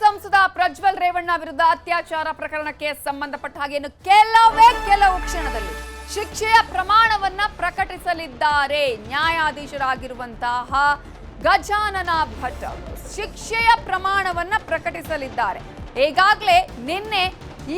ಸಂಸದ ಪ್ರಜ್ವಲ್ ರೇವಣ್ಣ ವಿರುದ್ಧ ಅತ್ಯಾಚಾರ ಪ್ರಕರಣಕ್ಕೆ ಸಂಬಂಧಪಟ್ಟ ಹಾಗೆ ಕೆಲವು ಕ್ಷಣದಲ್ಲಿ ಶಿಕ್ಷೆಯ ಪ್ರಮಾಣವನ್ನ ಪ್ರಕಟಿಸಲಿದ್ದಾರೆ ನ್ಯಾಯಾಧೀಶರಾಗಿರುವಂತಹ ಗಜಾನನ ಭಟ್. ಶಿಕ್ಷೆಯ ಪ್ರಮಾಣವನ್ನ ಪ್ರಕಟಿಸಲಿದ್ದಾರೆ. ಈಗಾಗಲೇ ನಿನ್ನೆ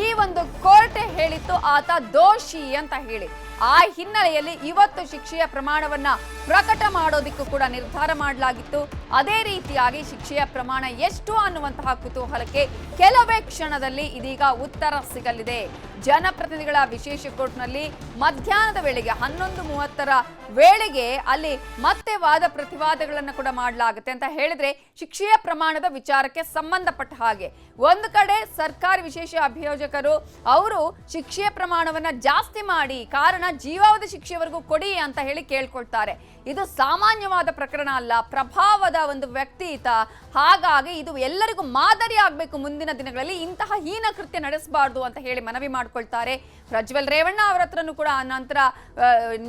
ಈ ಒಂದು ಕೋರ್ಟ್ ಹೇಳಿತ್ತು ಆತ ದೋಷಿ ಅಂತ ಹೇಳಿ. ಆ ಹಿನ್ನೆಲೆಯಲ್ಲಿ ಇವತ್ತು ಶಿಕ್ಷೆಯ ಪ್ರಮಾಣವನ್ನ ಪ್ರಕಟ ಮಾಡೋದಕ್ಕೂ ಕೂಡ ನಿರ್ಧಾರ ಮಾಡಲಾಗಿತ್ತು. ಅದೇ ರೀತಿಯಾಗಿ ಶಿಕ್ಷೆಯ ಪ್ರಮಾಣ ಎಷ್ಟು ಅನ್ನುವಂತಹ ಕುತೂಹಲಕ್ಕೆ ಕೆಲವೇ ಕ್ಷಣದಲ್ಲಿ ಇದೀಗ ಉತ್ತರ ಸಿಗಲಿದೆ. ಜನಪ್ರತಿನಿಧಿಗಳ ವಿಶೇಷ ಕೋರ್ಟ್ನಲ್ಲಿ ಮಧ್ಯಾಹ್ನದ ವೇಳೆಗೆ 11:30ರ ವೇಳೆಗೆ ಅಲ್ಲಿ ಮತ್ತೆ ವಾದ ಪ್ರತಿವಾದಗಳನ್ನು ಕೂಡ ಮಾಡಲಾಗುತ್ತೆ ಅಂತ ಹೇಳಿದ್ರೆ ಶಿಕ್ಷೆಯ ಪ್ರಮಾಣದ ವಿಚಾರಕ್ಕೆ ಸಂಬಂಧಪಟ್ಟ ಹಾಗೆ ಒಂದು ಕಡೆ ಸರ್ಕಾರಿ ವಿಶೇಷ ಅಭಿಯೋಜಕರು ಅವರು ಶಿಕ್ಷೆಯ ಪ್ರಮಾಣವನ್ನ ಜಾಸ್ತಿ ಮಾಡಿ ಕಾರಣ ಜೀವಾವಧಿ ಶಿಕ್ಷೆವರೆಗೂ ಕೊಡಿ ಅಂತ ಹೇಳಿ ಕೇಳ್ಕೊಳ್ತಾರೆ. ಇದು ಸಾಮಾನ್ಯವಾದ ಪ್ರಕರಣ ಅಲ್ಲ, ಪ್ರಭಾವದ ಒಂದು ವ್ಯಕ್ತಿ ಈತ. ಹಾಗಾಗಿ ಇದು ಎಲ್ಲರಿಗೂ ಮಾದರಿ ಆಗಬೇಕು, ಮುಂದಿನ ದಿನಗಳಲ್ಲಿ ಇಂತಹ ಹೀನ ಕೃತ್ಯ ನಡೆಸಬಾರ್ದು ಅಂತ ಹೇಳಿ ಮನವಿ ಮಾಡ್ಕೊಳ್ತಾರೆ. ಪ್ರಜ್ವಲ್ ರೇವಣ್ಣ ಅವರ ಹತ್ರನೂ ಕೂಡ ನಂತರ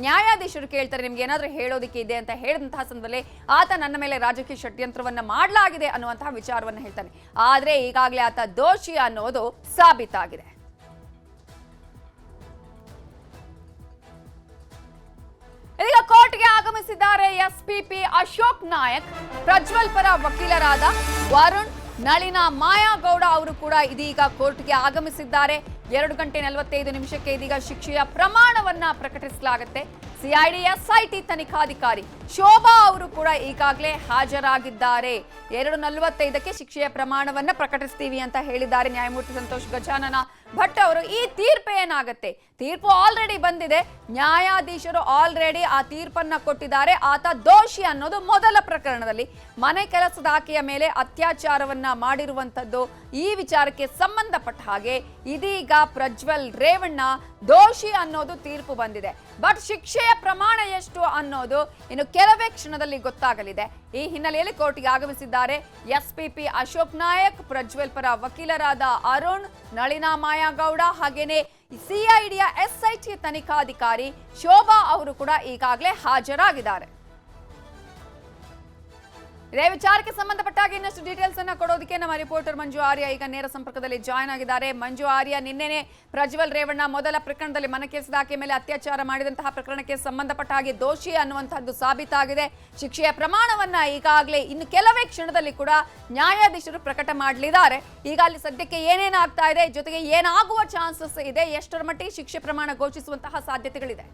ನ್ಯಾಯಾಧೀಶರು ಕೇಳ್ತಾರೆ ನಿಮ್ಗೆ ಏನಾದ್ರೂ ಹೇಳೋದಕ್ಕೆ ಇದೆ ಅಂತ ಹೇಳಿದಂತಹ ಸಂದರ್ಭದಲ್ಲಿ ಆತ ನನ್ನ ಮೇಲೆ ರಾಜಕೀಯ ಷಡ್ಯಂತ್ರವನ್ನ ಮಾಡಲಾಗಿದೆ ಅನ್ನುವಂತಹ ವಿಚಾರವನ್ನ ಹೇಳ್ತಾನೆ. ಆದ್ರೆ ಈಗಾಗಲೇ ಆತ ದೋಷಿ ಅನ್ನೋದು ಸಾಬೀತಾಗಿದೆ. ಇದೀಗ ಕೋರ್ಟ್ಗೆ ಆಗಮಿಸಿದ್ದಾರೆ ಎಸ್ಪಿಪಿ ಅಶೋಕ್ ನಾಯಕ್. ಪ್ರಜ್ವಲ್ ಪರ ವಕೀಲರಾದ ವರುಣ್, ನಳಿನಾ ಮಾಯಾಗೌಡ ಅವರು ಕೂಡ ಇದೀಗ ಕೋರ್ಟ್ಗೆ ಆಗಮಿಸಿದ್ದಾರೆ. 2:45 ಇದೀಗ ಶಿಕ್ಷೆಯ ಪ್ರಮಾಣವನ್ನ ಪ್ರಕಟಿಸಲಾಗುತ್ತೆ. ಸಿಐಡಿ ಎಸ್ಐಟಿ ತನಿಖಾಧಿಕಾರಿ ಶೋಭಾ ಅವರು ಕೂಡ ಈಗಾಗಲೇ ಹಾಜರಾಗಿದ್ದಾರೆ. 2:45ಕ್ಕೆ ಶಿಕ್ಷೆಯ ಪ್ರಮಾಣವನ್ನ ಪ್ರಕಟಿಸ್ತೀವಿ ಅಂತ ಹೇಳಿದ್ದಾರೆ ನ್ಯಾಯಮೂರ್ತಿ ಸಂತೋಷ್ ಗಜಾನನ ಭಟ್ ಅವರು. ಈ ತೀರ್ಪು ಏನಾಗುತ್ತೆ? ತೀರ್ಪು ಆಲ್ರೆಡಿ ಬಂದಿದೆ. ನ್ಯಾಯಾಧೀಶರು ಆಲ್ರೆಡಿ ಆ ತೀರ್ಪನ್ನ ಕೊಟ್ಟಿದ್ದಾರೆ. ಆತ ದೋಷಿ ಅನ್ನೋದು ಮೊದಲ ಪ್ರಕರಣದಲ್ಲಿ. ಮನೆ ಕೆಲಸದ ಆಕೆಯ ಮೇಲೆ ಅತ್ಯಾಚಾರವನ್ನ ಮಾಡಿರುವಂತದ್ದು ಈ ವಿಚಾರಕ್ಕೆ ಸಂಬಂಧಪಟ್ಟ ಹಾಗೆ ಇದೀಗ ಪ್ರಜ್ವಲ್ ರೇವಣ್ಣ ದೋಷಿ ಅನ್ನೋದು ತೀರ್ಪು ಬಂದಿದೆ. ಬಟ್ ಶಿಕ್ಷೆಯ ಪ್ರಮಾಣ ಎಷ್ಟು ಅನ್ನೋದು ಇನ್ನು ಕೆಲವೇ ಕ್ಷಣದಲ್ಲಿ ಗೊತ್ತಾಗಲಿದೆ. ಈ ಹಿನ್ನೆಲೆಯಲ್ಲಿ ಕೋರ್ಟ್ಗೆ ಆಗಮಿಸಿದ್ದಾರೆ ಎಸ್ಪಿಪಿ ಅಶೋಕ್ ನಾಯಕ್, ಪ್ರಜ್ವಲ್ ಪರ ವಕೀಲರಾದ ಅರುಣ್, ನಳಿನಾ ಮಾಯಾಗೌಡ ಹಾಗೇನೆ ಸಿಐಡಿಯ ಎಸ್ಐಟಿ ತನಿಖಾಧಿಕಾರಿ ಶೋಭಾ ಅವರು ಕೂಡ ಈಗಾಗಲೇ ಹಾಜರಾಗಿದ್ದಾರೆ. ಇದೇ ವಿಚಾರಕ್ಕೆ ಸಂಬಂಧಪಟ್ಟಾಗ ಇನ್ನಷ್ಟು ಡೀಟೇಲ್ಸ್ ಅನ್ನ ಕೊಡೋದಕ್ಕೆ ನಮ್ಮ ರಿಪೋರ್ಟರ್ ಮಂಜು ಆರ್ಯ ಈಗ ನೇರ ಸಂಪರ್ಕದಲ್ಲಿ ಜಾಯ್ನ್ ಆಗಿದ್ದಾರೆ. ಮಂಜು ಆರ್ಯ, ನಿನ್ನೆನೆ ಪ್ರಜ್ವಲ್ ರೇವಣ್ಣ ಮೊದಲ ಪ್ರಕರಣದಲ್ಲಿ ಮನೆ ಕೆಲಸದ ಆಕೆ ಮೇಲೆ ಅತ್ಯಾಚಾರ ಮಾಡಿದಂತಹ ಪ್ರಕರಣಕ್ಕೆ ಸಂಬಂಧಪಟ್ಟ ಹಾಗೆ ದೋಷಿ ಅನ್ನುವಂತಹದ್ದು ಸಾಬೀತಾಗಿದೆ. ಶಿಕ್ಷೆಯ ಪ್ರಮಾಣವನ್ನ ಈಗಾಗಲೇ ಇನ್ನು ಕೆಲವೇ ಕ್ಷಣದಲ್ಲಿ ಕೂಡ ನ್ಯಾಯಾಧೀಶರು ಪ್ರಕಟ ಮಾಡಲಿದ್ದಾರೆ. ಈಗ ಅಲ್ಲಿ ಸದ್ಯಕ್ಕೆ ಏನೇನಾಗ್ತಾ ಇದೆ, ಜೊತೆಗೆ ಏನಾಗುವ ಚಾನ್ಸಸ್ ಇದೆ, ಎಷ್ಟರ ಮಟ್ಟಿಗೆ ಶಿಕ್ಷೆ ಪ್ರಮಾಣ ಘೋಷಿಸುವಂತಹ ಸಾಧ್ಯತೆಗಳಿದೆ?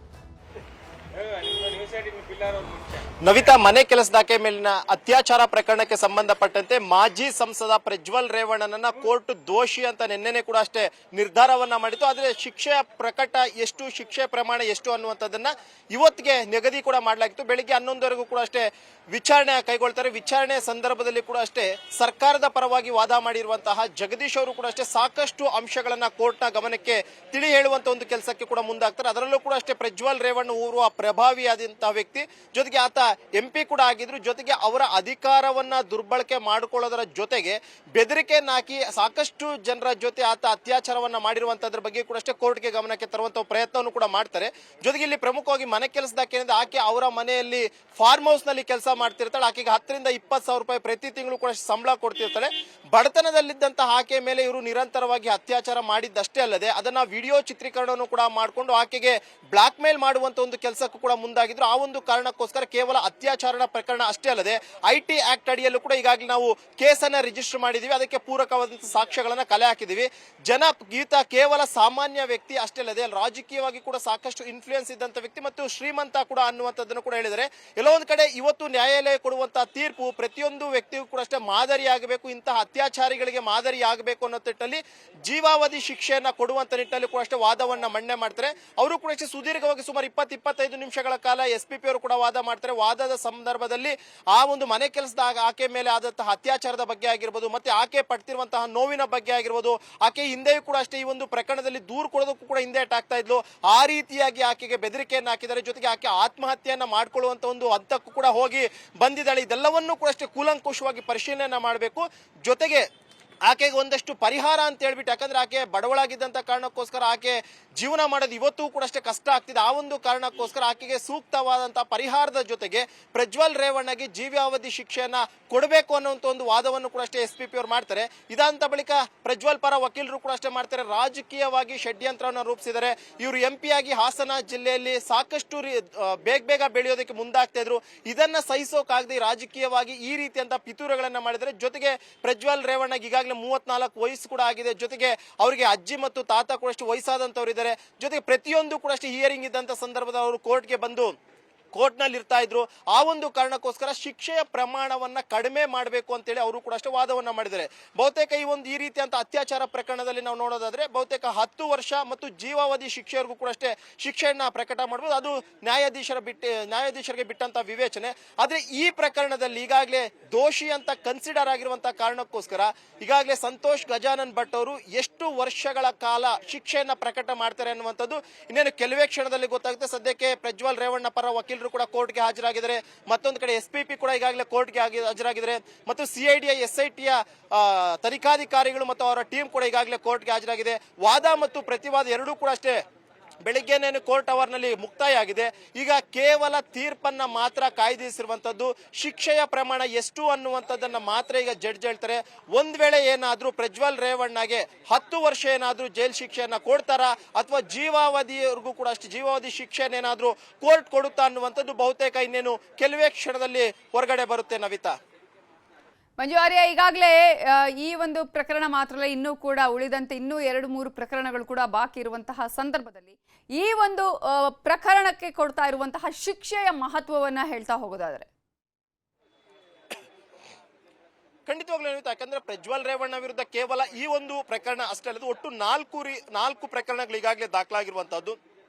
ನವಿತಾ, ಮನೆ ಕೆಲಸದಾಕೆ ಮೇಲಿನ ಅತ್ಯಾಚಾರ ಪ್ರಕರಣಕ್ಕೆ ಸಂಬಂಧಪಟ್ಟಂತೆ ಮಾಜಿ ಸಂಸದ ಪ್ರಜ್ವಲ್ ರೇವಣ್ಣನನ್ನ ಕೋರ್ಟ್ ದೋಷಿ ಅಂತ ನಿನ್ನೆನೆ ಕೂಡ ಅಷ್ಟೇ ನಿರ್ಧಾರವನ್ನ ಮಾಡಿತ್ತು. ಆದ್ರೆ ಶಿಕ್ಷೆಯ ಪ್ರಕಟ ಎಷ್ಟು, ಶಿಕ್ಷೆ ಪ್ರಮಾಣ ಎಷ್ಟು ಅನ್ನುವಂಥದ್ದನ್ನ ಇವತ್ತಿಗೆ ನಿಗದಿ ಕೂಡ ಮಾಡಲಾಗಿತ್ತು. ಬೆಳಿಗ್ಗೆ 11ವರೆಗೂ ಕೂಡ ಅಷ್ಟೇ ವಿಚಾರಣೆ ಕೈಗೊಳ್ತಾರೆ. ವಿಚಾರಣೆ ಸಂದರ್ಭದಲ್ಲಿ ಕೂಡ ಅಷ್ಟೇ ಸರ್ಕಾರದ ಪರವಾಗಿ ವಾದ ಮಾಡಿರುವಂತಹ ಜಗದೀಶ್ ಅವರು ಕೂಡ ಅಷ್ಟೇ ಸಾಕಷ್ಟು ಅಂಶಗಳನ್ನ ಕೋರ್ಟ್ನ ಗಮನಕ್ಕೆ ತಿಳಿ ಹೇಳುವಂತ ಒಂದು ಕೆಲಸಕ್ಕೆ ಕೂಡ ಮುಂದಾಗ್ತಾರೆ. ಅದರಲ್ಲೂ ಕೂಡ ಅಷ್ಟೇ ಪ್ರಜ್ವಲ್ ರೇವಣ್ಣ ಓರ್ವ ಪ್ರಭಾವಿಯಾದಂತಹ ವ್ಯಕ್ತಿ, ಜೊತೆಗೆ ಆತ MP ಕೂಡ ಆಗಿದ್ರು. ಜೊತೆಗೆ ಅವರ ಅಧಿಕಾರವನ್ನ ದುರ್ಬಳಕೆ ಮಾಡಿಕೊಳ್ಳೋದರ ಜೊತೆಗೆ ಬೆದರಿಕೆಯನ್ನ ಹಾಕಿ ಸಾಕಷ್ಟು ಜನರ ಜೊತೆ ಆತ ಅತ್ಯಾಚಾರವನ್ನ ಮಾಡಿರುವಂತದ್ರ ಬಗ್ಗೆ ಕೂಡ ಅಷ್ಟೇ ಕೋರ್ಟ್ಗೆ ಗಮನಕ್ಕೆ ತರುವಂತಹ ಪ್ರಯತ್ನವನ್ನು ಕೂಡ ಮಾಡ್ತಾರೆ. ಜೊತೆಗೆ ಇಲ್ಲಿ ಪ್ರಮುಖವಾಗಿ ಮನೆ ಕೆಲಸದಾಕೆಯಿಂದ ಆಕೆ ಅವರ ಮನೆಯಲ್ಲಿ ಫಾರ್ಮ್ ಹೌಸ್ ನಲ್ಲಿ ಕೆಲಸ ಮಾಡ್ತಿರ್ತಾಳೆ. ಆಕೆಗೆ 10,000 ರಿಂದ 20,000 ರೂಪಾಯಿ ಪ್ರತಿ ತಿಂಗಳು ಕೂಡ ಸಂಬಳ ಕೊಡ್ತಿರ್ತಾಳೆ. ಬಡತನದಲ್ಲಿದ್ದಂತಹ ಆಕೆ ಮೇಲೆ ಇವರು ನಿರಂತರವಾಗಿ ಅತ್ಯಾಚಾರ ಮಾಡಿದ್ದಷ್ಟೇ ಅಲ್ಲದೆ ಅದನ್ನ ವಿಡಿಯೋ ಚಿತ್ರೀಕರಣವನ್ನು ಕೂಡ ಮಾಡಿಕೊಂಡು ಆಕೆಗೆ ಬ್ಲಾಕ್ ಮೇಲ್ ಮಾಡುವಂತ ಒಂದು ಕೆಲಸಕ್ಕೂ ಕೂಡ ಮುಂದಾಗಿದ್ರು. ಆ ಒಂದು ಕಾರಣಕ್ಕೋಸ್ಕರ ಕೇವಲ ಅತ್ಯಾಚಾರ ಪ್ರಕರಣ ಅಷ್ಟೇ ಅಲ್ಲದೆ IT ಆಕ್ಟ್ ಅಡಿಯಲ್ಲೂ ಕೂಡ ಈಗಾಗಲೇ ನಾವು ಕೇಸನ್ನ ರಿಜಿಸ್ಟರ್ ಮಾಡಿದೀವಿ. ಅದಕ್ಕೆ ಪೂರಕವಾದಂತಹ ಸಾಕ್ಷ್ಯಗಳನ್ನ ಕಲೆ ಹಾಕಿದೀವಿ. ಗೀತ ಕೇವಲ ಸಾಮಾನ್ಯ ವ್ಯಕ್ತಿ ಅಷ್ಟೇ ಅಲ್ಲದೆ ರಾಜಕೀಯವಾಗಿ ಕೂಡ ಸಾಕಷ್ಟು ಇನ್ಫ್ಲೂಯೆನ್ಸ್ ಇದ್ದಂತ ವ್ಯಕ್ತಿ ಮತ್ತು ಶ್ರೀಮಂತ ಕೂಡ ಅನ್ನುವಂಥದ್ದನ್ನು ಕೂಡ ಹೇಳಿದರೆ. ಎಲ್ಲೋ ಒಂದು ಕಡೆ ಇವತ್ತು ನ್ಯಾಯಾಲಯ ಕೊಡುವಂತಹ ತೀರ್ಪು ಪ್ರತಿಯೊಂದು ವ್ಯಕ್ತಿಗೂ ಕೂಡ ಅಷ್ಟೇ ಮಾದರಿಯಾಗಬೇಕು, ಇಂತಹ ಅತ್ಯಾಚಾರಿಗಳಿಗೆ ಮಾದರಿ ಆಗಬೇಕು ಅನ್ನೋ ನಿಟ್ಟಿನಲ್ಲಿ ಜೀವಾವಧಿ ಶಿಕ್ಷೆಯನ್ನ ಕೊಡುವಂತ ನಿಟ್ಟಿನಲ್ಲಿ ಕೂಡ ಅಷ್ಟೇ ವಾದವನ್ನ ಮಂಡನೆ ಮಾಡ್ತಾರೆ. ಅವರು ಕೂಡ ಅಷ್ಟೇ ಸುದೀರ್ಘವಾಗಿ ಸುಮಾರು 20-25 ನಿಮಿಷಗಳ ಕಾಲ SPP ಅವರು ಕೂಡ ವಾದ ಮಾಡ್ತಾರೆ. ವಾದದ ಸಂದರ್ಭದಲ್ಲಿ ಆ ಒಂದು ಮನೆ ಕೆಲಸದ ಆಕೆ ಮೇಲೆ ಆದಂತಹ ಅತ್ಯಾಚಾರದ ಬಗ್ಗೆ ಆಗಿರ್ಬೋದು, ಮತ್ತೆ ಆಕೆ ಪಡ್ತಿರುವಂತಹ ನೋವಿನ ಬಗ್ಗೆ ಆಗಿರ್ಬೋದು, ಆಕೆ ಹಿಂದೆಯೂ ಕೂಡ ಅಷ್ಟೇ ಈ ಒಂದು ಪ್ರಕರಣದಲ್ಲಿ ದೂರು ಕೊಡೋದಕ್ಕೂ ಕೂಡ ಹಿಂದೆ ಆಗ್ತಾ ಇದ್ಲು. ಆ ರೀತಿಯಾಗಿ ಆಕೆಗೆ ಬೆದರಿಕೆಯನ್ನು ಹಾಕಿದ್ದಾರೆ. ಜೊತೆಗೆ ಆಕೆ ಆತ್ಮಹತ್ಯೆಯನ್ನ ಮಾಡ್ಕೊಳ್ಳುವಂತ ಒಂದು ಹಂತಕ್ಕೂ ಕೂಡ ಹೋಗಿ ಬಂದಿದ್ದಾಳೆ. ಇದೆಲ್ಲವನ್ನೂ ಕೂಡ ಅಷ್ಟೇ ಕೂಲಂಕುಷವಾಗಿ ಪರಿಶೀಲನೆ ಮಾಡಬೇಕು. ಜೊತೆಗೆ ಆಕೆಗೆ ಒಂದಷ್ಟು ಪರಿಹಾರ ಅಂತ ಹೇಳ್ಬಿಟ್ಟು, ಯಾಕಂದ್ರೆ ಆಕೆ ಬಡವಳಾಗಿದ್ದಂತ ಕಾರಣಕ್ಕೋಸ್ಕರ ಆಕೆ ಜೀವನ ಮಾಡೋದು ಇವತ್ತು ಕೂಡ ಅಷ್ಟೇ ಕಷ್ಟ ಆಗ್ತಿದೆ. ಆ ಒಂದು ಕಾರಣಕ್ಕೋಸ್ಕರ ಆಕೆಗೆ ಸೂಕ್ತವಾದಂತಹ ಪರಿಹಾರದ ಜೊತೆಗೆ ಪ್ರಜ್ವಲ್ ರೇವಣ್ಣಗೆ ಜೀವಾವಧಿ ಶಿಕ್ಷೆಯನ್ನ ಕೊಡಬೇಕು ಅನ್ನುವಂಥ ಒಂದು ವಾದವನ್ನು ಕೂಡ ಅಷ್ಟೇ SPP ಅವರು ಮಾಡ್ತಾರೆ. ಇದಾದಂತ ಬಳಿಕ ಪ್ರಜ್ವಲ್ ಪರ ವಕೀಲರು ಕೂಡ ಅಷ್ಟೇ ಮಾಡ್ತಾರೆ. ರಾಜಕೀಯವಾಗಿ ಷಡ್ಯಂತ್ರವನ್ನು ರೂಪಿಸಿದ್ದಾರೆ. ಇವರು MP ಆಗಿ ಹಾಸನ ಜಿಲ್ಲೆಯಲ್ಲಿ ಸಾಕಷ್ಟು ಬೇಗ ಬೆಳೆಯೋದಕ್ಕೆ ಮುಂದಾಗ್ತಾ ಇದ್ರು. ಇದನ್ನ ಸಹಿಸೋಕಾಗದೆ ರಾಜಕೀಯವಾಗಿ ಈ ರೀತಿಯಂತ ಪಿತೂರುಗಳನ್ನ ಮಾಡಿದರೆ. ಜೊತೆಗೆ ಪ್ರಜ್ವಲ್ ರೇವಣ್ಣಗೆ ಈಗಾಗಲೇ 34 ವಯಸ್ಸು ಕೂಡ ಆಗಿದೆ. ಜೊತೆಗೆ ಅವರಿಗೆ ಅಜ್ಜಿ ಮತ್ತು ತಾತ ಕೂಡ ಅಷ್ಟು ವಯಸ್ಸಾದಂತವ್ರು ಇದ್ದಾರೆ. ಜೊತೆಗೆ ಪ್ರತಿಯೊಂದು ಕೂಡ ಅಷ್ಟೇ ಹಿಯರಿಂಗ್ ಇದ್ದಂತ ಸಂದರ್ಭದಲ್ಲಿ ಅವರು ಕೋರ್ಟ್ಗೆ ಬಂದು ಕೋರ್ಟ್ನಲ್ಲಿ ಇರ್ತಾ ಇದ್ರು. ಆ ಒಂದು ಕಾರಣಕ್ಕೋಸ್ಕರ ಶಿಕ್ಷೆಯ ಪ್ರಮಾಣವನ್ನ ಕಡಿಮೆ ಮಾಡಬೇಕು ಅಂತೇಳಿ ಅವರು ಕೂಡ ಅಷ್ಟೇ ವಾದವನ್ನ ಮಾಡಿದ್ದಾರೆ. ಬಹುತೇಕ ಈ ರೀತಿಯಂತ ಅತ್ಯಾಚಾರ ಪ್ರಕರಣದಲ್ಲಿ ನಾವು ನೋಡೋದಾದ್ರೆ ಬಹುತೇಕ 10 ವರ್ಷ ಮತ್ತು ಜೀವಾವಧಿ ಶಿಕ್ಷೆವರೆಗೂ ಕೂಡ ಅಷ್ಟೇ ಶಿಕ್ಷೆಯನ್ನ ಪ್ರಕಟ ಮಾಡಬಹುದು. ಅದು ನ್ಯಾಯಾಧೀಶರಿಗೆ ಬಿಟ್ಟಂತ ವಿವೇಚನೆ. ಆದ್ರೆ ಈ ಪ್ರಕರಣದಲ್ಲಿ ಈಗಾಗಲೇ ದೋಷಿ ಅಂತ ಕನ್ಸಿಡರ್ ಆಗಿರುವಂತಹ ಕಾರಣಕ್ಕೋಸ್ಕರ ಈಗಾಗಲೇ ಸಂತೋಷ್ ಗಜಾನನ್ ಭಟ್ ಅವರು ಎಷ್ಟು ವರ್ಷಗಳ ಕಾಲ ಶಿಕ್ಷೆಯನ್ನ ಪ್ರಕಟ ಮಾಡ್ತಾರೆ ಅನ್ನುವಂಥದ್ದು ಇನ್ನೇನು ಕೆಲವೇ ಕ್ಷಣದಲ್ಲಿ ಗೊತ್ತಾಗುತ್ತೆ. ಸದ್ಯಕ್ಕೆ ಪ್ರಜ್ವಲ್ ರೇವಣ್ಣ ಪರ ವಕೀಲರು ಕೂಡ ಕೋರ್ಟ್ಗೆ ಹಾಜರಾಗಿದ್ದಾರೆ. ಮತ್ತೊಂದು ಕಡೆ SPP ಕೂಡ ಈಗಾಗಲೇ ಕೋರ್ಟ್ಗೆ ಹಾಜರಾಗಿದ್ದಾರೆ. ಮತ್ತು CID SIT ತನಿಖಾಧಿಕಾರಿಗಳು ಮತ್ತು ಅವರ ಟೀಮ್ ಕೂಡ ಈಗಾಗಲೇ ಕೋರ್ಟ್ಗೆ ಹಾಜರಾಗಿದೆ. ವಾದ ಮತ್ತು ಪ್ರತಿವಾದ ಎರಡೂ ಕೂಡ ಅಷ್ಟೇ ಬೆಳಿಗ್ಗೆನೇನು ಕೋರ್ಟ್ ಅವರ್ನಲ್ಲಿ ಮುಕ್ತಾಯ ಆಗಿದೆ. ಈಗ ಕೇವಲ ತೀರ್ಪನ್ನ ಮಾತ್ರ ಕಾಯ್ದಿರಿಸಿರುವಂತದ್ದು. ಶಿಕ್ಷೆಯ ಪ್ರಮಾಣ ಎಷ್ಟು ಅನ್ನುವಂಥದ್ದನ್ನ ಮಾತ್ರ ಈಗ ಜಡ್ಜ್ ಹೇಳ್ತಾರೆ. ಒಂದ್ ವೇಳೆ ಏನಾದ್ರೂ ಪ್ರಜ್ವಲ್ ರೇವಣ್ಣಗೆ 10 ವರ್ಷ ಏನಾದ್ರೂ ಜೈಲ್ ಶಿಕ್ಷೆಯನ್ನ ಕೊಡ್ತಾರಾ ಅಥವಾ ಜೀವಾವಧಿವರೆಗೂ ಕೂಡ ಅಷ್ಟು ಜೀವಾವಧಿ ಶಿಕ್ಷೆಯನ್ನೇನಾದ್ರೂ ಕೋರ್ಟ್ ಕೊಡುತ್ತಾ ಅನ್ನುವಂಥದ್ದು ಬಹುತೇಕ ಇನ್ನೇನು ಕೆಲವೇ ಕ್ಷಣದಲ್ಲಿ ಹೊರಗಡೆ ಬರುತ್ತೆ. ನವಿತಾ, ಮಂಜು ಆರ್ಯ, ಈಗಾಗಲೇ ಈ ಒಂದು ಪ್ರಕರಣ ಮಾತ್ರ ಅಲ್ಲ, ಇನ್ನೂ ಕೂಡ ಉಳಿದಂತೆ ಇನ್ನೂ 2-3 ಪ್ರಕರಣಗಳು ಕೂಡ ಬಾಕಿ ಇರುವಂತಹ ಸಂದರ್ಭದಲ್ಲಿ ಈ ಒಂದು ಪ್ರಕರಣಕ್ಕೆ ಕೊಡ್ತಾ ಇರುವಂತಹ ಶಿಕ್ಷೆಯ ಮಹತ್ವವನ್ನ ಹೇಳ್ತಾ ಹೋಗೋದಾದ್ರೆ ಖಂಡಿತವಾಗ್ಲೂ ಯಾಕಂದ್ರೆ ಪ್ರಜ್ವಲ್ ರೇವಣ್ಣ ವಿರುದ್ಧ ಕೇವಲ ಈ ಒಂದು ಪ್ರಕರಣ ಅಷ್ಟೇ ಅಲ್ಲದೆ ಒಟ್ಟು 4 ಪ್ರಕರಣಗಳು ಈಗಾಗಲೇ ದಾಖಲಾಗಿರುವಂತಹದ್ದು.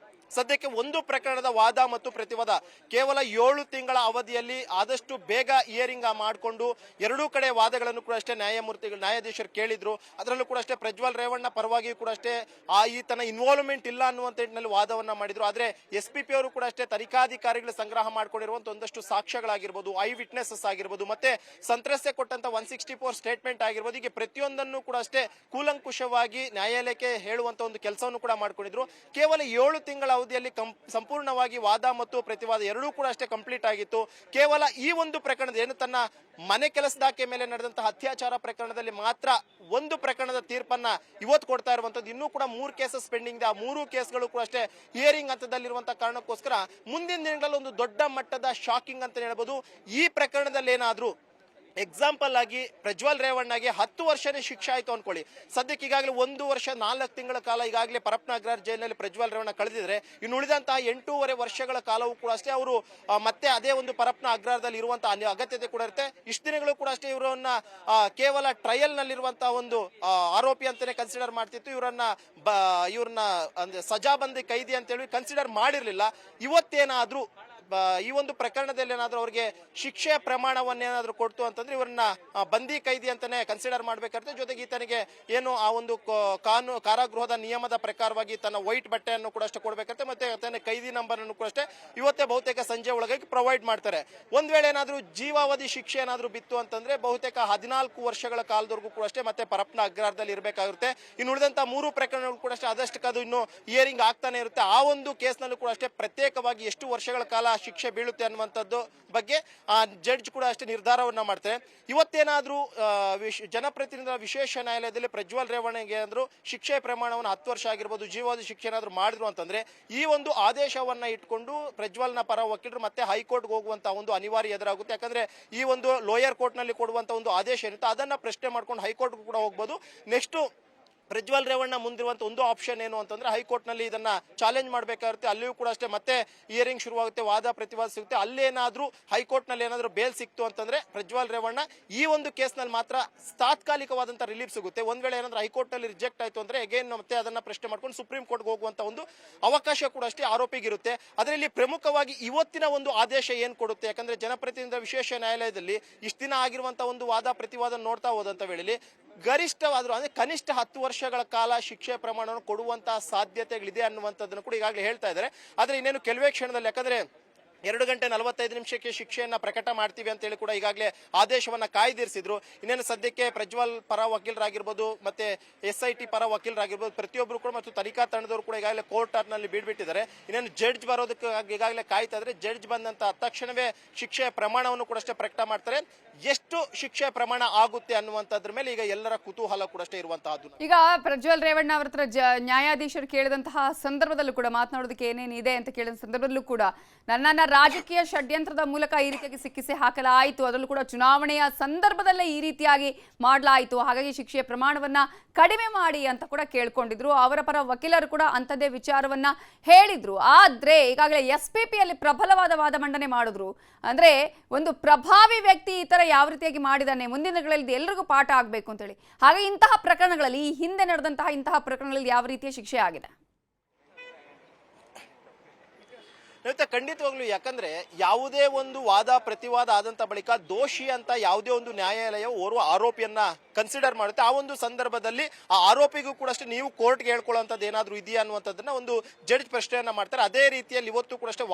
ಸದ್ಯಕ್ಕೆ ಒಂದು ಪ್ರಕರಣದ ವಾದ ಮತ್ತು ಪ್ರತಿವಾದ ಕೇವಲ 7 ತಿಂಗಳ ಅವಧಿಯಲ್ಲಿ ಆದಷ್ಟು ಬೇಗ ಹಿಯರಿಂಗ್ ಮಾಡಿಕೊಂಡು ಎರಡೂ ಕಡೆ ವಾದಗಳನ್ನು ಕೂಡ ಅಷ್ಟೇ ನ್ಯಾಯಾಧೀಶರು ಕೇಳಿದ್ರು. ಅದರಲ್ಲೂ ಕೂಡ ಅಷ್ಟೇ ಪ್ರಜ್ವಲ್ ರೇವಣ್ಣ ಪರವಾಗಿ ಕೂಡ ಅಷ್ಟೇ ಈತನ ಇನ್ವಾಲ್ವ್ಮೆಂಟ್ ಇಲ್ಲ ಅನ್ನುವಂತ ನಿಟ್ಟಿನಲ್ಲಿ ವಾದವನ್ನ ಮಾಡಿದ್ರು. ಆದ್ರೆ SPP ಅವರು ಕೂಡ ಅಷ್ಟೇ ತನಿಖಾಧಿಕಾರಿಗಳು ಸಂಗ್ರಹ ಮಾಡ್ಕೊಂಡಿರುವಂತ ಒಂದಷ್ಟು ಸಾಕ್ಷ್ಯಗಳಾಗಿರ್ಬೋದು, ಐ ವಿಟ್ನೆಸಸ್ ಆಗಿರ್ಬೋದು, ಮತ್ತೆ ಸಂತ್ರಸ್ತೆ ಕೊಟ್ಟಂತ 164 ಸ್ಟೇಟ್ಮೆಂಟ್ ಆಗಿರ್ಬೋದು, ಹೀಗೆ ಪ್ರತಿಯೊಂದನ್ನು ಕೂಡ ಅಷ್ಟೇ ಕೂಲಂಕುಷವಾಗಿ ನ್ಯಾಯಾಲಯಕ್ಕೆ ಹೇಳುವಂತ ಒಂದು ಕೆಲಸವನ್ನು ಕೂಡ ಮಾಡ್ಕೊಂಡಿದ್ರು. ಕೇವಲ 7 ತಿಂಗಳ ಅವಧಿಯಲ್ಲಿ ಸಂಪೂರ್ಣವಾಗಿ ವಾದ ಮತ್ತು ಪ್ರತಿವಾದ ಎರಡೂ ಕೂಡ ಅಷ್ಟೇ ಕಂಪ್ಲೀಟ್ ಆಗಿತ್ತು. ಕೇವಲ ಈ ಒಂದು ಪ್ರಕರಣದ ಏನು ತನ್ನ ಮನೆ ಕೆಲಸದಾಕೆ ಮೇಲೆ ನಡೆದಂತಹ ಅತ್ಯಾಚಾರ ಪ್ರಕರಣದಲ್ಲಿ ಮಾತ್ರ ಒಂದು ಪ್ರಕರಣದ ತೀರ್ಪನ್ನ ಇವತ್ತು ಕೊಡ್ತಾ ಇರುವಂತದ್ದು. ಇನ್ನೂ ಕೂಡ 3 ಕೇಸಸ್ ಪೆಂಡಿಂಗ್ ಇದೆ. ಆ 3 ಕೇಸ್ಗಳು ಕೂಡ ಅಷ್ಟೇ ಹಿಯರಿಂಗ್ ಹಂತದಲ್ಲಿರುವಂತಹ ಕಾರಣಕ್ಕೋಸ್ಕರ ಮುಂದಿನ ದಿನಗಳಲ್ಲಿ ಒಂದು ದೊಡ್ಡ ಮಟ್ಟದ ಶಾಕಿಂಗ್ ಅಂತ ಹೇಳ್ಬೋದು. ಈ ಪ್ರಕರಣದಲ್ಲಿ ಏನಾದ್ರೂ ಎಕ್ಸಾಂಪಲ್ ಆಗಿ ಪ್ರಜ್ವಲ್ ರೇವಣ್ಣಗೆ 10 ವರ್ಷನೇ ಶಿಕ್ಷೆ ಆಯ್ತು ಅನ್ಕೊಳ್ಳಿ. ಸದ್ಯಕ್ಕೆ ಈಗಾಗಲೇ 1 ವರ್ಷ 4 ತಿಂಗಳ ಕಾಲ ಈಗಾಗಲೇ ಪರಪ್ಪನ ಅಗ್ರಹಾರ ಜೈಲಿನಲ್ಲಿ ಪ್ರಜ್ವಲ್ ರೇವಣ್ಣ ಕಳೆದಿದ್ರೆ, ಇನ್ನು ಉಳಿದಂತಹ 8.5 ವರ್ಷಗಳ ಕಾಲವೂ ಕೂಡ ಅಷ್ಟೇ ಅವರು ಮತ್ತೆ ಅದೇ ಒಂದು ಪರಪ್ಪನ ಅಗ್ರಹಾರದಲ್ಲಿ ಇರುವಂತಹ ಅಗತ್ಯತೆ ಕೂಡ ಇರುತ್ತೆ. ಇಷ್ಟು ದಿನಗಳು ಕೂಡ ಅಷ್ಟೇ ಇವರನ್ನ ಕೇವಲ ಟ್ರಯಲ್ ನಲ್ಲಿರುವಂತಹ ಒಂದು ಆರೋಪಿ ಅಂತಾನೆ ಕನ್ಸಿಡರ್ ಮಾಡ್ತಿತ್ತು. ಇವ್ರನ್ನ ಅಂದ್ರೆ ಸಜಾಬಂದಿ ಕೈದಿ ಅಂತ ಹೇಳಿ ಕನ್ಸಿಡರ್ ಮಾಡಿರ್ಲಿಲ್ಲ. ಇವತ್ತೇನಾದ್ರೂ ಈ ಒಂದು ಪ್ರಕರಣದಲ್ಲಿ ಏನಾದ್ರೂ ಅವರಿಗೆ ಶಿಕ್ಷೆಯ ಪ್ರಮಾಣವನ್ನೇನಾದ್ರೂ ಕೊಡ್ತು ಅಂತಂದ್ರೆ ಇವ್ರನ್ನ ಬಂದಿ ಕೈದಿ ಅಂತಾನೆ ಕನ್ಸಿಡರ್ ಮಾಡ್ಬೇಕಾಗುತ್ತೆ. ಜೊತೆಗೆ ಈತನಿಗೆ ಏನು ಆ ಒಂದು ಕಾರಾಗೃಹದ ನಿಯಮದ ಪ್ರಕಾರವಾಗಿ ತನ್ನ ವೈಟ್ ಬಟ್ಟೆಯನ್ನು ಕೂಡ ಅಷ್ಟೇ ಕೊಡ್ಬೇಕಾಗುತ್ತೆ. ಮತ್ತೆ ತನ್ನ ಕೈದಿ ನಂಬರ್ ಅನ್ನು ಕೂಡ ಅಷ್ಟೇ ಇವತ್ತೇ ಬಹುತೇಕ ಸಂಜೆ ಒಳಗಾಗಿ ಪ್ರೊವೈಡ್ ಮಾಡ್ತಾರೆ. ಒಂದ್ ವೇಳೆ ಏನಾದ್ರೂ ಜೀವಾವಧಿ ಶಿಕ್ಷೆ ಏನಾದ್ರೂ ಬಿತ್ತು ಅಂತಂದ್ರೆ ಬಹುತೇಕ 14 ವರ್ಷಗಳ ಕಾಲದವರೆಗೂ ಕೂಡ ಅಷ್ಟೇ ಮತ್ತೆ ಪರಪ್ಪನ ಅಗ್ರಹಾರದಲ್ಲಿ ಇರಬೇಕಾಗಿರುತ್ತೆ. ಇನ್ನು ಉಳಿದಂತ 3 ಪ್ರಕರಣಗಳು ಕೂಡ ಅಷ್ಟೇ ಅದಷ್ಟಕ್ಕದು ಇನ್ನು ಹಿಯರಿಂಗ್ ಆಗ್ತಾನೆ ಇರುತ್ತೆ. ಆ ಒಂದು ಕೇಸ್ನಲ್ಲೂ ಕೂಡ ಅಷ್ಟೇ ಪ್ರತ್ಯೇಕವಾಗಿ ಎಷ್ಟು ವರ್ಷಗಳ ಕಾಲ ಶಿಕ್ಷೆ ಬೀಳುತ್ತೆ ಅನ್ನುವಂಥದ್ದು ಬಗ್ಗೆ ಜಡ್ಜ್ ಕೂಡ ಅಷ್ಟೇ ನಿರ್ಧಾರವನ್ನ ಮಾಡ್ತಾರೆ. ಇವತ್ತೇನಾದ್ರೂ ಜನಪ್ರತಿನಿಧಿಗಳ ವಿಶೇಷ ನ್ಯಾಯಾಲಯದಲ್ಲಿ ಪ್ರಜ್ವಲ್ ರೇವಣ್ಣಗೆ ಏನಾದ್ರು ಶಿಕ್ಷೆ ಪ್ರಮಾಣವನ್ನು 10 ವರ್ಷ ಆಗಿರ್ಬೋದು, ಜೀವಾವಧಿ ಶಿಕ್ಷೆ ಏನಾದ್ರು ಮಾಡಿದ್ರು ಅಂತಂದ್ರೆ ಈ ಒಂದು ಆದೇಶವನ್ನ ಇಟ್ಕೊಂಡು ಪ್ರಜ್ವಲ್ನ ಪರ ವಕೀಲರು ಮತ್ತೆ ಹೈಕೋರ್ಟ್ಗೆ ಹೋಗುವಂತಹ ಒಂದು ಅನಿವಾರ್ಯ ಎದುರಾಗುತ್ತೆ. ಯಾಕಂದ್ರೆ ಈ ಒಂದು ಲೋಯರ್ ಕೋರ್ಟ್ ನಲ್ಲಿ ಕೊಡುವಂತ ಒಂದು ಆದೇಶ ಏನಿತ್ತು ಅದನ್ನ ಪ್ರಶ್ನೆ ಮಾಡ್ಕೊಂಡು ಹೈಕೋರ್ಟ್ ಕೂಡ ಹೋಗ್ಬೋದು. ನೆಕ್ಸ್ಟ್ ಪ್ರಜ್ವಲ್ ರೇವಣ್ಣ ಮುಂದಿರುವಂತ ಒಂದು ಆಪ್ಷನ್ ಏನು ಅಂತಂದ್ರೆ ಹೈಕೋರ್ಟ್ ನಲ್ಲಿ ಇದನ್ನ ಚಾಲೆಂಜ್ ಮಾಡಬೇಕಾಗುತ್ತೆ. ಅಲ್ಲಿಯೂ ಕೂಡ ಅಷ್ಟೇ ಮತ್ತೆ ಹಿಯರಿಂಗ್ ಶುರುವಾಗುತ್ತೆ, ವಾದ ಪ್ರತಿವಾದ ಸಿಗುತ್ತೆ. ಅಲ್ಲೇನಾದ್ರೂ ಹೈಕೋರ್ಟ್ ನಲ್ಲಿ ಏನಾದ್ರೂ ಬೇಲ್ ಸಿಕ್ತು ಅಂತಂದ್ರೆ ಪ್ರಜ್ವಲ್ ರೇವಣ್ಣ ಈ ಒಂದು ಕೇಸ್ ನಲ್ಲಿ ಮಾತ್ರ ತಾತ್ಕಾಲಿಕವಾದಂತ ರಿಲೀಫ್ ಸಿಗುತ್ತೆ. ಒಂದ್ ವೇಳೆ ಏನಾದ್ರೂ ಹೈಕೋರ್ಟ್ ನಲ್ಲಿ ರಿಜೆಕ್ಟ್ ಆಯ್ತು ಅಂದ್ರೆ ಅಗೇನ್ ಮತ್ತೆ ಅದನ್ನ ಪ್ರಶ್ನೆ ಮಾಡ್ಕೊಂಡು ಸುಪ್ರೀಂ ಕೋರ್ಟ್ಗೆ ಹೋಗುವಂತ ಒಂದು ಅವಕಾಶ ಕೂಡ ಅಷ್ಟೇ ಆರೋಪಿಗಿರುತ್ತೆ. ಅದರಲ್ಲಿ ಪ್ರಮುಖವಾಗಿ ಇವತ್ತಿನ ಒಂದು ಆದೇಶ ಏನ್ ಕೊಡುತ್ತೆ, ಯಾಕಂದ್ರೆ ಜನಪ್ರತಿನಿಧಿಗಳ ವಿಶೇಷ ನ್ಯಾಯಾಲಯದಲ್ಲಿ ಇಷ್ಟ ದಿನ ಆಗಿರುವಂತಹ ಒಂದು ವಾದ ಪ್ರತಿವಾದ ನೋಡ್ತಾ ಹೋದಂತ ವೇಳೆಯಲ್ಲಿ ಗರಿಷ್ಠವಾದ್ರು ಅಂದ್ರೆ ಕನಿಷ್ಠ 10 ವರ್ಷಗಳ ಕಾಲ ಶಿಕ್ಷೆ ಪ್ರಮಾಣವನ್ನು ಕೊಡುವಂತಹ ಸಾಧ್ಯತೆಗಳಿದೆ ಅನ್ನುವಂಥದ್ದನ್ನು ಕೂಡ ಈಗಾಗಲೇ ಹೇಳ್ತಾ ಇದ್ದಾರೆ. ಆದ್ರೆ ಇನ್ನೇನು ಕೆಲವೇ ಕ್ಷಣದಲ್ಲಿ, ಯಾಕಂದ್ರೆ 2:45 ಶಿಕ್ಷೆಯನ್ನ ಪ್ರಕಟ ಮಾಡ್ತೀವಿ ಅಂತ ಹೇಳಿ ಕೂಡ ಈಗಾಗಲೇ ಆದೇಶವನ್ನ ಕಾಯ್ದಿರಿಸಿದ್ರು. ಇನ್ನೇನು ಸದ್ಯಕ್ಕೆ ಪ್ರಜ್ವಲ್ ಪರ ವಕೀಲರಾಗಿರ್ಬೋದು ಮತ್ತೆ SIT ಪರ ವಕೀಲರಾಗಿರ್ಬೋದು ಪ್ರತಿಯೊಬ್ಬರು ಕೂಡ ಮತ್ತು ತನಿಖಾ ತಂಡದವರು ಕೂಡ ಈಗಾಗಲೇ ಕೋರ್ಟ್ ನಲ್ಲಿ ಬೀಡ್ಬಿಟ್ಟಿದ್ದಾರೆ. ಇನ್ನೇನು ಜಡ್ಜ್ ಬರೋದಕ್ಕೆ ಈಗಾಗಲೇ ಕಾಯ್ತಾ ಇದ್ರೆ ಜಡ್ಜ್ ಬಂದಂತ ತಕ್ಷಣವೇ ಶಿಕ್ಷೆಯ ಪ್ರಮಾಣವನ್ನು ಕೂಡ ಅಷ್ಟೇ ಪ್ರಕಟ ಮಾಡ್ತಾರೆ. ಎಷ್ಟು ಶಿಕ್ಷೆಯ ಪ್ರಮಾಣ ಆಗುತ್ತೆ ಅನ್ನುವಂಥದ್ರ ಮೇಲೆ ಈಗ ಎಲ್ಲರ ಕುತೂಹಲ ಕೂಡ ಅಷ್ಟೇ ಇರುವಂತಹದ್ದು. ಈಗ ಪ್ರಜ್ವಲ್ ರೇವಣ್ಣ ಅವರ ಹತ್ರ ನ್ಯಾಯಾಧೀಶರು ಕೇಳಿದಂತಹ ಸಂದರ್ಭದಲ್ಲೂ ಕೂಡ ಮಾತನಾಡೋದಕ್ಕೆ ಏನೇನಿದೆ ಅಂತ ಕೇಳಿದ ಸಂದರ್ಭದಲ್ಲೂ ಕೂಡ ನನ್ನನ್ನ ರಾಜಕೀಯ ಷಡ್ಯಂತ್ರದ ಮೂಲಕ ಈ ರೀತಿಯಾಗಿ ಸಿಕ್ಕಿಸಿ ಹಾಕಲಾಯಿತು, ಅದರಲ್ಲೂ ಕೂಡ ಚುನಾವಣೆಯ ಸಂದರ್ಭದಲ್ಲೇ ಈ ರೀತಿಯಾಗಿ ಮಾಡಲಾಯಿತು, ಹಾಗಾಗಿ ಶಿಕ್ಷೆಯ ಪ್ರಮಾಣವನ್ನ ಕಡಿಮೆ ಮಾಡಿ ಅಂತ ಕೂಡ ಕೇಳ್ಕೊಂಡಿದ್ರು. ಅವರ ಪರ ವಕೀಲರು ಕೂಡ ಅಂಥದ್ದೇ ವಿಚಾರವನ್ನ ಹೇಳಿದ್ರು. ಆದ್ರೆ ಈಗಾಗಲೇ SPPಯಲ್ಲಿ ಪ್ರಬಲವಾದ ವಾದ ಮಂಡನೆ ಮಾಡಿದ್ರು. ಅಂದ್ರೆ ಒಂದು ಪ್ರಭಾವಿ ವ್ಯಕ್ತಿ ಈ ತರ ಯಾವ ರೀತಿಯಾಗಿ ಮಾಡಿದಾನೆ, ಮುಂದಿನ ದಿನಗಳಲ್ಲಿ ಎಲ್ರಿಗೂ ಪಾಠ ಆಗ್ಬೇಕು ಅಂತ ಹೇಳಿ. ಹಾಗೆ ಇಂತಹ ಪ್ರಕರಣಗಳಲ್ಲಿ ಈ ಹಿಂದೆ ನಡೆದಂತಹ ಇಂತಹ ಪ್ರಕರಣಗಳಲ್ಲಿ ಯಾವ ರೀತಿಯ ಶಿಕ್ಷೆ ಆಗಿದೆ? ಖಂಡಿತವಾಗ್ಲು, ಯಾಕಂದ್ರೆ ಯಾವುದೇ ಒಂದು ವಾದ ಪ್ರತಿವಾದ ಆದಂತ ಬಳಿಕ ದೋಷಿ ಅಂತ ಯಾವುದೇ ಒಂದು ನ್ಯಾಯಾಲಯ ಓರ್ವ ಆರೋಪಿಯನ್ನ ಕನ್ಸಿಡರ್ ಮಾಡುತ್ತೆ. ಆ ಒಂದು ಸಂದರ್ಭದಲ್ಲಿ ಆ ಆರೋಪಿಗೂ ಕೂಡ ಅಷ್ಟೇ ನೀವು ಕೋರ್ಟ್ಗೆ ಹೇಳ್ಕೊಳ್ಳುವಂಥದ್ದು ಏನಾದ್ರು ಇದೆಯಾ ಅನ್ನುವಂಥದ್ದನ್ನ ಒಂದು ಜಡ್ಜ್ ಪ್ರಶ್ನೆಯನ್ನ ಮಾಡ್ತಾರೆ. ಅದೇ ರೀತಿಯಲ್ಲಿ ಇವತ್ತು ಕೂಡ ಅಷ್ಟೇ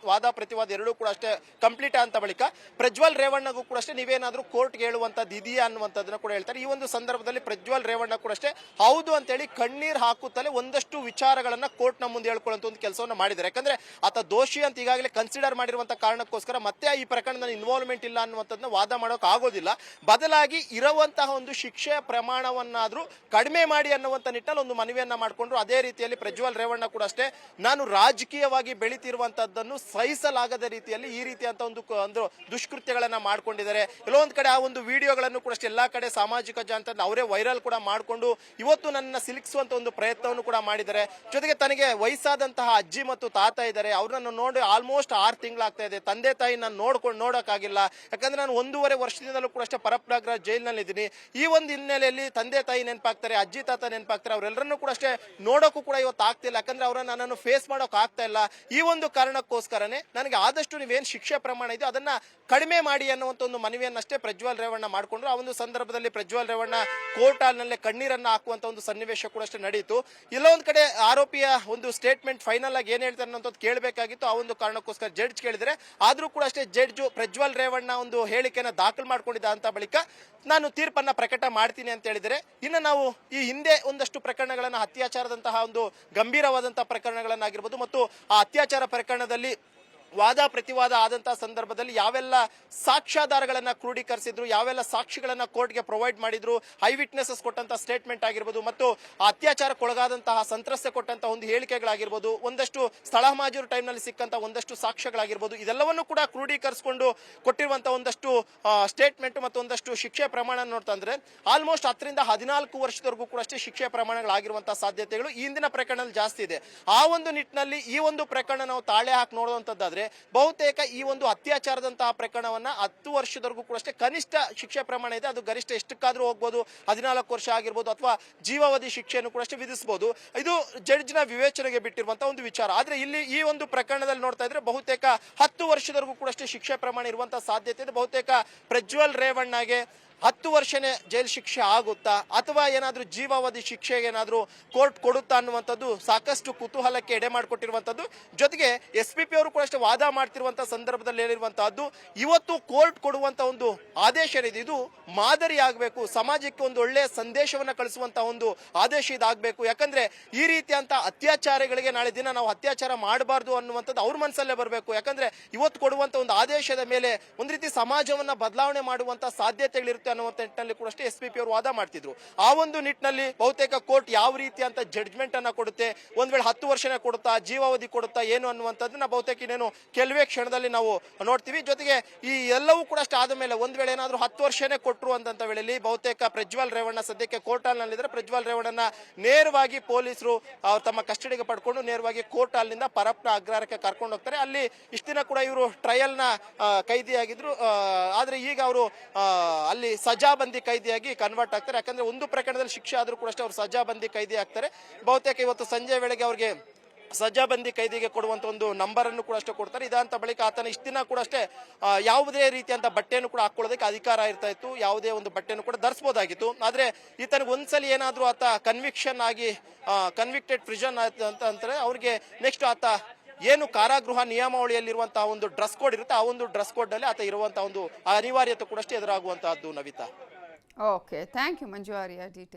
ವಾದ ಪ್ರತಿವಾದ ಎರಡೂ ಕೂಡ ಅಷ್ಟೇ ಕಂಪ್ಲೀಟ್ ಅಂತ ಬಳಿಕ ಪ್ರಜ್ವಲ್ ರೇವಣ್ಣಗೂ ಕೂಡ ಅಷ್ಟೇ ನೀವೇನಾದ್ರೂ ಕೋರ್ಟ್ಗೆ ಹೇಳುವಂಥದ್ದು ಇದೆಯಾ ಅನ್ನುವಂಥದ್ದನ್ನ ಕೂಡ ಹೇಳ್ತಾರೆ. ಈ ಒಂದು ಸಂದರ್ಭದಲ್ಲಿ ಪ್ರಜ್ವಲ್ ರೇವಣ್ಣ ಕೂಡ ಅಷ್ಟೇ ಹೌದು ಅಂತೇಳಿ ಕಣ್ಣೀರ್ ಹಾಕುತ್ತಲೇ ಒಂದಷ್ಟು ವಿಚಾರಗಳನ್ನ ಕೋರ್ಟ್ ನ ಮುಂದೆ ಹೇಳ್ಕೊಳ್ಳುವಂತ ಒಂದು ಕೆಲಸವನ್ನ ಮಾಡಿದ್ದಾರೆ. ಯಾಕಂದ್ರೆ ಆತ ದೋಷಿ ಅಂತ ಈಗಾಗಲೇ ಕನ್ಸಿಡರ್ ಮಾಡಿರುವಂತ ಕಾರಣಕ್ಕೋಸ್ಕರ ಮತ್ತೆ ಈ ಪ್ರಕರಣದಲ್ಲಿ ಇನ್ವಾಲ್ವ್ಮೆಂಟ್ ಇಲ್ಲ ಅನ್ನುವಂಥದ್ದನ್ನ ವಾದ ಮಾಡೋಕೆ ಆಗೋದಿಲ್ಲ. ಬದಲಾಗಿ ಇರುವಂತಹ ಒಂದು ಶಿಕ್ಷೆಯ ಪ್ರಮಾಣವನ್ನಾದ್ರೂ ಕಡಿಮೆ ಮಾಡಿ ಅನ್ನುವಂತ ನಿಟ್ಟಿನಲ್ಲಿ ಒಂದು ಮನವಿಯನ್ನ ಮಾಡಿಕೊಂಡ್ರು. ಅದೇ ರೀತಿಯಲ್ಲಿ ಪ್ರಜ್ವಲ್ ರೇವಣ್ಣ ಕೂಡ ಅಷ್ಟೇ ನಾನು ರಾಜಕೀಯವಾಗಿ ಬೆಳೀತಿರುವಂತದ್ದನ್ನು ಸಹಿಸಲಾಗದ ರೀತಿಯಲ್ಲಿ ಈ ರೀತಿಯಂತ ಒಂದು ದುಷ್ಕೃತ್ಯಗಳನ್ನ ಮಾಡ್ಕೊಂಡಿದ್ದಾರೆ. ಕೆಲವೊಂದು ಕಡೆ ಆ ಒಂದು ವಿಡಿಯೋಗಳನ್ನು ಕೂಡ ಅಷ್ಟೇ ಎಲ್ಲಾ ಕಡೆ ಸಾಮಾಜಿಕ ಜಾಲತಾಣ ಅವರೇ ವೈರಲ್ ಕೂಡ ಮಾಡಿಕೊಂಡು ಇವತ್ತು ನನ್ನ ಸಿಲುಕಿಸುವಂತ ಒಂದು ಪ್ರಯತ್ನವನ್ನು ಕೂಡ ಮಾಡಿದ್ದಾರೆ. ಜೊತೆಗೆ ತನಗೆ ವಯಸ್ಸಾದಂತಹ ಅಜ್ಜಿ ಮತ್ತು ತಾತ ಇದ್ದಾರೆ, ಅವ್ರನ್ನ ನೋಡಿ ಆಲ್ಮೋಸ್ಟ್ 6 ತಿಂಗಳಾಗ್ತಾ ಇದೆ. ತಂದೆ ತಾಯಿ ನಾನು ನೋಡೋಕ್ಕಾಗಿಲ್ಲ. ಯಾಕಂದ್ರೆ ನಾನು 1.5 ವರ್ಷದಿಂದಲೂ ಕೂಡ ಅಷ್ಟೇ ಪರಪ್ನಗರ ಜೈಲಿನಲ್ಲಿ ಇದ್ದೀನಿ. ಈ ಒಂದು ಹಿನ್ನೆಲೆಯಲ್ಲಿ ತಂದೆ ತಾಯಿ ನೆನಪಾಗ್ತಾರೆ, ಅಜ್ಜಿ ತಾತ ನೆನಪಾಗ್ತಾರೆ, ಅವರೆಲ್ಲರನ್ನೂ ಕೂಡ ಅಷ್ಟೇ ನೋಡೋಕ್ಕೂ ಕೂಡ ಇವತ್ತು ಆಗ್ತಿಲ್ಲ. ಯಾಕಂದ್ರೆ ಅವರನ್ನ ನನ್ನನ್ನು ಫೇಸ್ ಮಾಡೋಕೆ ಆಗ್ತಾ ಇಲ್ಲ. ಈ ಒಂದು ಕಾರಣಕ್ಕೋಸ್ಕರನೇ ನನಗೆ ಆದಷ್ಟು ನೀವೇನು ಶಿಕ್ಷೆ ಪ್ರಮಾಣ ಇದೆಯೋ ಅದನ್ನ ಕಡಿಮೆ ಮಾಡಿ ಅನ್ನುವಂತ ಒಂದು ಮನವಿಯನ್ನಷ್ಟೇ ಪ್ರಜ್ವಲ್ ರೇವಣ್ಣ ಮಾಡಿಕೊಂಡ್ರು. ಆ ಒಂದು ಸಂದರ್ಭದಲ್ಲಿ ಪ್ರಜ್ವಲ್ ರೇವಣ್ಣ ಕೋರ್ಟ್ ಹಾಲ್ನಲ್ಲೇ ಕಣ್ಣೀರನ್ನ ಹಾಕುವಂತ ಒಂದು ಸನ್ನಿವೇಶ ಕೂಡ ಅಷ್ಟೇ ನಡೆಯಿತು. ಇಲ್ಲೊಂದ್ ಕಡೆ ಆರೋಪಿಯ ಒಂದು ಸ್ಟೇಟ್ಮೆಂಟ್ ಫೈನಲ್ ಆಗಿ ಏನ್ ಹೇಳ್ತಾರೆ ಅನ್ನೋದು ಕೇಳಬೇಕಾಗಿತ್ತು. ಆ ಒಂದು ಕಾರಣಕ್ಕೋಸ್ಕರ ಜಡ್ಜ್ ಕೇಳಿದ್ರೆ ಆದ್ರೂ ಕೂಡ ಅಷ್ಟೇ ಜಡ್ಜ್ ಪ್ರಜ್ವಲ್ ರೇವಣ್ಣ ಒಂದು ಹೇಳಿಕೆಯನ್ನ ದಾಖಲು ಮಾಡ್ಕೊಂಡಿದ್ದ ಅಂತ ಬಳಿಕ ನಾನು ತೀರ್ಪನ್ನ ಪ್ರಕಟ ಮಾಡ್ತೀನಿ ಅಂತ ಹೇಳಿದರೆ, ಇನ್ನು ನಾವು ಈ ಹಿಂದೆ ಒಂದಷ್ಟು ಪ್ರಕರಣಗಳನ್ನ ಅತ್ಯಾಚಾರದಂತಹ ಒಂದು ಗಂಭೀರವಾದಂತಹ ಪ್ರಕರಣಗಳನ್ನಾಗಿರ್ಬೋದು ಮತ್ತು ಆ ಅತ್ಯಾಚಾರ ಪ್ರಕರಣದಲ್ಲಿ ವಾದ ಪ್ರತಿವಾದ ಆದಂತಹ ಸಂದರ್ಭದಲ್ಲಿ ಯಾವೆಲ್ಲ ಸಾಕ್ಷ್ಯಾಧಾರಗಳನ್ನ ಕ್ರೋಢೀಕರಿಸಿದ್ರು, ಯಾವೆಲ್ಲ ಸಾಕ್ಷಿಗಳನ್ನ ಕೋರ್ಟ್ಗೆ ಪ್ರೊವೈಡ್ ಮಾಡಿದ್ರು, ಐ ವಿಟ್ನೆಸಸ್ ಕೊಟ್ಟಂತಹ ಸ್ಟೇಟ್ಮೆಂಟ್ ಆಗಿರ್ಬೋದು ಮತ್ತು ಅತ್ಯಾಚಾರಕ್ಕೊಳಗಾದಂತಹ ಸಂತ್ರಸ್ತೆ ಕೊಟ್ಟಂತಹ ಒಂದು ಹೇಳಿಕೆಗಳಾಗಿರ್ಬೋದು, ಒಂದಷ್ಟು ಸ್ಥಳ ಮಾಜೂರು ಟೈಮ್ ನಲ್ಲಿ ಸಿಕ್ಕಂತಹ ಒಂದಷ್ಟು ಸಾಕ್ಷ್ಯಗಳಾಗಿರ್ಬೋದು, ಇದೆಲ್ಲವನ್ನು ಕೂಡ ಕ್ರೋಢೀಕರಿಸಿಕೊಂಡು ಕೊಟ್ಟಿರುವಂತಹ ಒಂದಷ್ಟು ಸ್ಟೇಟ್ಮೆಂಟ್ ಮತ್ತು ಒಂದಷ್ಟು ಶಿಕ್ಷೆ ಪ್ರಮಾಣ ನೋಡ್ತಾ ಅಂದ್ರೆ ಆಲ್ಮೋಸ್ಟ್ 10 ರಿಂದ 14 ವರ್ಷದವರೆಗೂ ಕೂಡ ಅಷ್ಟೇ ಶಿಕ್ಷೆ ಪ್ರಮಾಣಗಳಾಗಿರುವಂತಹ ಸಾಧ್ಯತೆಗಳು ಈ ಹಿಂದಿನ ಪ್ರಕರಣದಲ್ಲಿ ಜಾಸ್ತಿ ಇದೆ. ಆ ಒಂದು ನಿಟ್ಟಿನಲ್ಲಿ ಈ ಒಂದು ಪ್ರಕರಣ ನಾವು ತಾಳೆ ಹಾಕಿ ನೋಡುವಂತದ್ದಾದ್ರೆ ಬಹುತೇಕ ಈ ಒಂದು ಅತ್ಯಾಚಾರದಂತಹ ಪ್ರಕರಣವನ್ನ 10 ವರ್ಷದವರೆಗೂ ಕೂಡ ಅಷ್ಟೇ ಕನಿಷ್ಠ ಶಿಕ್ಷೆ ಪ್ರಮಾಣ ಇದೆ. ಅದು ಗರಿಷ್ಠ ಎಷ್ಟಕ್ಕಾದ್ರೂ ಹೋಗ್ಬೋದು, 14 ವರ್ಷ ಆಗಿರ್ಬೋದು ಅಥವಾ ಜೀವಾವಧಿ ಶಿಕ್ಷೆಯನ್ನು ಕೂಡ ಅಷ್ಟೇ ವಿಧಿಸಬಹುದು. ಇದು ಜಡ್ಜ್ ನ ವಿವೇಚನೆಗೆ ಬಿಟ್ಟಿರುವಂತಹ ಒಂದು ವಿಚಾರ. ಆದ್ರೆ ಇಲ್ಲಿ ಈ ಒಂದು ಪ್ರಕರಣದಲ್ಲಿ ನೋಡ್ತಾ ಇದ್ರೆ ಬಹುತೇಕ 10 ವರ್ಷದವರೆಗೂ ಕೂಡ ಅಷ್ಟೇ ಶಿಕ್ಷೆ ಪ್ರಮಾಣ ಇರುವಂತಹ ಸಾಧ್ಯತೆ ಇದೆ. ಬಹುತೇಕ ಪ್ರಜ್ವಲ್ ರೇವಣ್ಣಗೆ 10 ವರ್ಷನೇ ಜೈಲು ಶಿಕ್ಷೆ ಆಗುತ್ತಾ ಅಥವಾ ಏನಾದ್ರೂ ಜೀವಾವಧಿ ಶಿಕ್ಷೆಗೆ ಏನಾದ್ರೂ ಕೋರ್ಟ್ ಕೊಡುತ್ತಾ ಅನ್ನುವಂಥದ್ದು ಸಾಕಷ್ಟು ಕುತೂಹಲಕ್ಕೆ ಎಡೆ ಮಾಡಿಕೊಟ್ಟಿರುವಂತದ್ದು. ಜೊತೆಗೆ SPP ಅವರು ಕೂಡ ಅಷ್ಟೇ ವಾದ ಮಾಡ್ತಿರುವಂತಹ ಸಂದರ್ಭದಲ್ಲಿ ಹೇಳಿರುವಂತಹದ್ದು ಇವತ್ತು ಕೋರ್ಟ್ ಕೊಡುವಂತ ಒಂದು ಆದೇಶ ಏನಿದೆ ಇದು ಮಾದರಿ ಆಗಬೇಕು, ಸಮಾಜಕ್ಕೆ ಒಂದು ಒಳ್ಳೆಯ ಸಂದೇಶವನ್ನ ಕಳಿಸುವಂತಹ ಒಂದು ಆದೇಶ ಇದಾಗಬೇಕು. ಯಾಕಂದ್ರೆ ಈ ರೀತಿಯಂತ ಅತ್ಯಾಚಾರಗಳಿಗೆ ನಾಳೆ ದಿನ ನಾವು ಅತ್ಯಾಚಾರ ಮಾಡಬಾರ್ದು ಅನ್ನುವಂಥದ್ದು ಅವ್ರ ಮನಸ್ಸಲ್ಲೇ ಬರಬೇಕು. ಯಾಕಂದ್ರೆ ಇವತ್ತು ಕೊಡುವಂತ ಒಂದು ಆದೇಶದ ಮೇಲೆ ಒಂದು ರೀತಿ ಸಮಾಜವನ್ನ ಬದಲಾವಣೆ ಮಾಡುವಂತ ಸಾಧ್ಯತೆಗಳಿರುತ್ತೆ ಅನ್ನುವಂತ ನಿಟ್ಟಿನಲ್ಲಿ ಕೂಡ ಅಷ್ಟೇ SPP ಅವರು ವಾದ ಮಾಡ್ತಿದ್ರು. ಆ ಒಂದು ನಿಟ್ಟಿನಲ್ಲಿ ಬಹುತೇಕ ಕೋರ್ಟ್ ಯಾವ ರೀತಿ ಅಂತ ಜಡ್ಜ್ಮೆಂಟ್ ಅನ್ನ ಕೊಡುತ್ತೆ, ಒಂದ್ ವೇಳೆ 10 ವರ್ಷನೇ ಕೊಡುತ್ತಾ, ಜೀವಾವಧಿ ಕೊಡುತ್ತಾ ಏನು ಅನ್ನುವಂಥದ್ದನ್ನ ಬಹುತೇಕ ಇನ್ನೇನು ಕೆಲವೇ ಕ್ಷಣದಲ್ಲಿ ನಾವು ನೋಡ್ತೀವಿ. ಜೊತೆಗೆ ಈ ಎಲ್ಲವೂ ಕೂಡ ಅಷ್ಟೇ ಆದ ಮೇಲೆ ಒಂದ್ ವೇಳೆ ಏನಾದ್ರೂ 10 ವರ್ಷನೇ ಕೊಟ್ಟರು ಅಂತ ವೇಳೆಯಲ್ಲಿ ಬಹುತೇಕ ಪ್ರಜ್ವಲ್ ರೇವಣ್ಣ ಸದ್ಯಕ್ಕೆ ಕೋರ್ಟ್ ಹಾಲ್ ನಲ್ಲಿದ್ರೆ ಪ್ರಜ್ವಲ್ ರೇವಣ್ಣನ ನೇರವಾಗಿ ಪೊಲೀಸರು ತಮ್ಮ ಕಸ್ಟಡಿಗೆ ಪಡ್ಕೊಂಡು ನೇರವಾಗಿ ಕೋರ್ಟ್ ಹಾಲ್ ನಿಂದ ಪರಪ್ನ ಅಗ್ರಹಾರಕ್ಕೆ ಕರ್ಕೊಂಡು ಹೋಗ್ತಾರೆ. ಅಲ್ಲಿ ಇಷ್ಟ ದಿನ ಕೂಡ ಇವರು ಟ್ರಯಲ್ ನ ಕೈದಿಯಾಗಿದ್ರು. ಆದ್ರೆ ಈಗ ಅವರು ಅಲ್ಲಿ ಸಜಾಬಂದಿ ಕೈದಿಯಾಗಿ ಕನ್ವರ್ಟ್ ಆಗ್ತಾರೆ. ಯಾಕಂದ್ರೆ ಒಂದು ಪ್ರಕರಣದಲ್ಲಿ ಶಿಕ್ಷೆ ಆದ್ರೂ ಕೂಡ ಅಷ್ಟೇ ಅವರು ಸಜಾಬಂದಿ ಕೈದಿ ಆಗ್ತಾರೆ. ಬಹುತೇಕ ಇವತ್ತು ಸಂಜೆ ವೇಳೆಗೆ ಅವ್ರಿಗೆ ಸಜಾಬಂದಿ ಕೈದಿಗೆ ಕೊಡುವಂತ ಒಂದು ನಂಬರ್ ಅನ್ನು ಕೂಡ ಅಷ್ಟೇ ಕೊಡ್ತಾರೆ. ಇದಂತ ಬಳಿಕ ಆತನ ಇಷ್ಟ ದಿನ ಕೂಡ ಅಷ್ಟೇ ಯಾವುದೇ ರೀತಿಯಂತ ಬಟ್ಟೆಯನ್ನು ಕೂಡ ಹಾಕೊಳ್ಳೋದಕ್ಕೆ ಅಧಿಕಾರ ಇರ್ತಾ ಇತ್ತು, ಯಾವುದೇ ಒಂದು ಬಟ್ಟೆಯನ್ನು ಕೂಡ ಧರಿಸಬಹುದಾಗಿತ್ತು. ಆದ್ರೆ ಈತನಿಗೆ ಒಂದ್ಸಲಿ ಏನಾದ್ರೂ ಆತ ಕನ್ವಿಕ್ಟೆಡ್ ಪ್ರಿಸನ್ ಅಂತ ಅಂದ್ರೆ ಅವ್ರಿಗೆ ನೆಕ್ಸ್ಟ್ ಆತ ಏನು ಕಾರಾಗೃಹ ನಿಯಮಾವಳಿಯಲ್ಲಿರುವಂತಹ ಒಂದು ಡ್ರೆಸ್ ಕೋಡ್ ಇರುತ್ತೆ, ಆ ಒಂದು ಡ್ರೆಸ್ ಕೋಡ್ ನಲ್ಲಿ ಆತ ಇರುವಂತಹ ಒಂದು ಅನಿವಾರ್ಯತೆ ಕೂಡ ಎದುರಾಗುವಂತಹದ್ದು Navitha. Okay, thank you Manju Arya. Detail